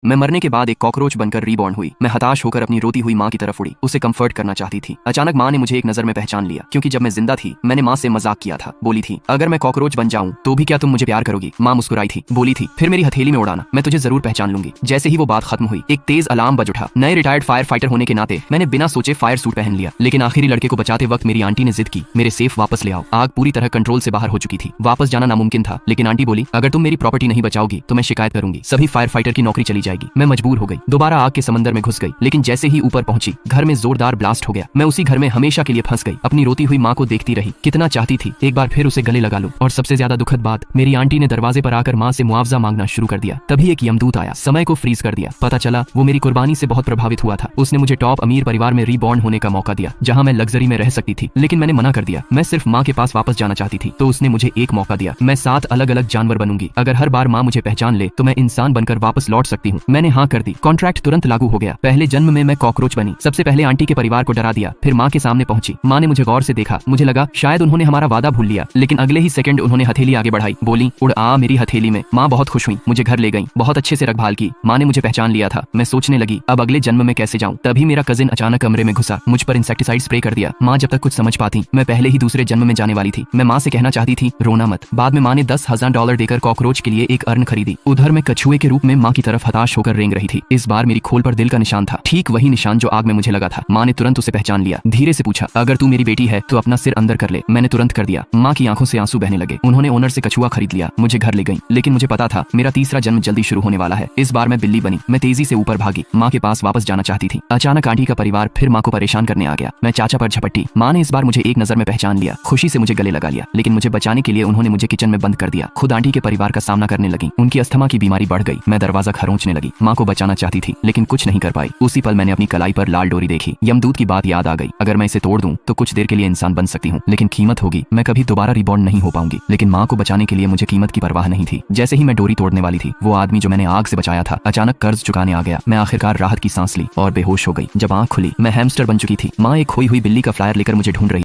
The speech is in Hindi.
मैं मरने के बाद एक कॉकरोच बनकर रीबॉर्न हुई। मैं हताश होकर अपनी रोती हुई माँ की तरफ उड़ी, उसे कंफर्ट करना चाहती थी। अचानक माँ ने मुझे एक नजर में पहचान लिया, क्योंकि जब मैं जिंदा थी मैंने माँ से मजाक किया था। बोली थी, अगर मैं कॉकरोच बन जाऊं तो भी क्या तुम मुझे प्यार करोगी? माँ मुस्कुराई थी, बोली थी, फिर मेरी हथेली में उड़ाना, मैं तुझे जरूर पहचान लूंगी। जैसे ही वो बात खत्म हुई एक तेज अलार्म बज उठा। नए रिटायर्ड फायर फाइटर होने के नाते मैंने बिना सोचे फायर सूट पहन लिया। लेकिन आखिरी लड़के को बचाते वक्त मेरी आंटी ने जिद की, मेरे सेफ वापस ले आओ। आग पूरी तरह कंट्रोल से बाहर हो चुकी थी, वापस जाना नामुमकिन था। लेकिन आंटी बोली, अगर तुम मेरी प्रॉपर्टी नहीं बचाओगी तो मैं शिकायत करूंगी, सभी फायर फाइटर की नौकरी चली जाएगी। मैं मजबूर हो गई, दोबारा आग के समंदर में घुस गई। लेकिन जैसे ही ऊपर पहुंची घर में जोरदार ब्लास्ट हो गया। मैं उसी घर में हमेशा के लिए फंस गई। अपनी रोती हुई माँ को देखती रही, कितना चाहती थी एक बार फिर उसे गले लगा लूं। और सबसे ज्यादा दुखद बात, मेरी आंटी ने दरवाजे पर आकर माँ से मुआवजा मांगना शुरू कर दिया। तभी एक यमदूत आया, समय को फ्रीज कर दिया। पता चला वो मेरी कुर्बानी से बहुत प्रभावित हुआ था। उसने मुझे टॉप अमीर परिवार में रीबॉर्न होने का मौका दिया, जहाँ मैं लग्जरी में रह सकती थी। लेकिन मैंने मना कर दिया, मैं सिर्फ माँ के पास वापस जाना चाहती थी। तो उसने मुझे एक मौका दिया, मैं 7 अलग अलग जानवर बनूंगी। अगर हर बार माँ मुझे पहचान ले तो मैं इंसान बनकर वापस लौट सकती हूँ। मैंने हाँ कर दी। कॉन्ट्रैक्ट तुरंत लागू हो गया। पहले जन्म में मैं कॉकरोच बनी। सबसे पहले आंटी के परिवार को डरा दिया, फिर माँ के सामने पहुंची। माँ ने मुझे गौर से देखा, मुझे लगा शायद उन्होंने हमारा वादा भूल लिया। लेकिन अगले ही सेकंड उन्होंने हथेली आगे बढ़ाई, बोली, उड़ आ मेरी हथेली में। माँ बहुत खुश हुई, मुझे घर ले गई, बहुत अच्छे से रखभाल की। माँ ने मुझे पहचान लिया था। मैं सोचने लगी, अब अगले जन्म में कैसे जाऊँ। तभी मेरा कजिन अचानक कमरे में घुसा, मुझ पर इंसेक्टिसाइड स्प्रे कर दिया। माँ जब तक कुछ समझ पाती, मैं पहले ही दूसरे जन्म में जाने वाली थी। मैं माँ से कहना चाहती थी, रोना मत। बाद में माँ ने $10,000 देकर कॉकरोच के लिए एक अर्न खरीदी। उधर मैं कछुए के रूप में माँ की तरफ हताश होकर रेंग रही थी। इस बार मेरी खोल पर दिल का निशान था, ठीक वही निशान जो आग में मुझे लगा था। माँ ने तुरंत उसे पहचान लिया, धीरे से पूछा, अगर तू मेरी बेटी है तो अपना सिर अंदर कर ले। मैंने तुरंत कर दिया। माँ की आंखों से आंसू बहने लगे। उन्होंने ओनर से कछुआ खरीद लिया, मुझे घर ले गई। लेकिन मुझे पता था मेरा तीसरा जन्म जल्दी शुरू होने वाला है। इस बार मैं बिल्ली बनी। मैं तेजी से ऊपर भागी, माँ के पास वापस जाना चाहती थी। अचानक आंटी का परिवार फिर माँ को परेशान करने आ गया। मैं चाचा पर झपट्टी। माँ ने इस बार मुझे एक नजर में पहचान लिया, खुशी से मुझे गले लगा लिया। लेकिन मुझे बचाने के लिए उन्होंने मुझे किचन में बंद कर दिया। खुद आंटी के परिवार का सामना करने लगी। उनकी अस्थमा की बीमारी बढ़ गई। मैं दरवाजा खरोंचने लगी। माँ को बचाना चाहती थी लेकिन कुछ नहीं कर पाई। उसी पल मैंने अपनी कलाई पर लाल डोरी देखी। यमदूत की बात याद आ गई, अगर मैं इसे तोड़ दूं तो कुछ देर के लिए इंसान बन सकती हूँ, लेकिन कीमत होगी, मैं कभी दोबारा रिबॉर्न नहीं हो पाऊंगी। लेकिन माँ को बचाने के लिए मुझे कीमत की परवाह नहीं थी। जैसे ही मैं डोरी तोड़ने वाली थी, वो आदमी जो मैंने आग से बचाया था अचानक कर्ज चुकाने आ गया। मैं आखिरकार राहत की सांस ली और बेहोश हो गई। जब आँख खुली मैं हैमस्टर बन चुकी थी। माँ एक खोई हुई बिल्ली का फ्लायर लेकर मुझे ढूंढ रही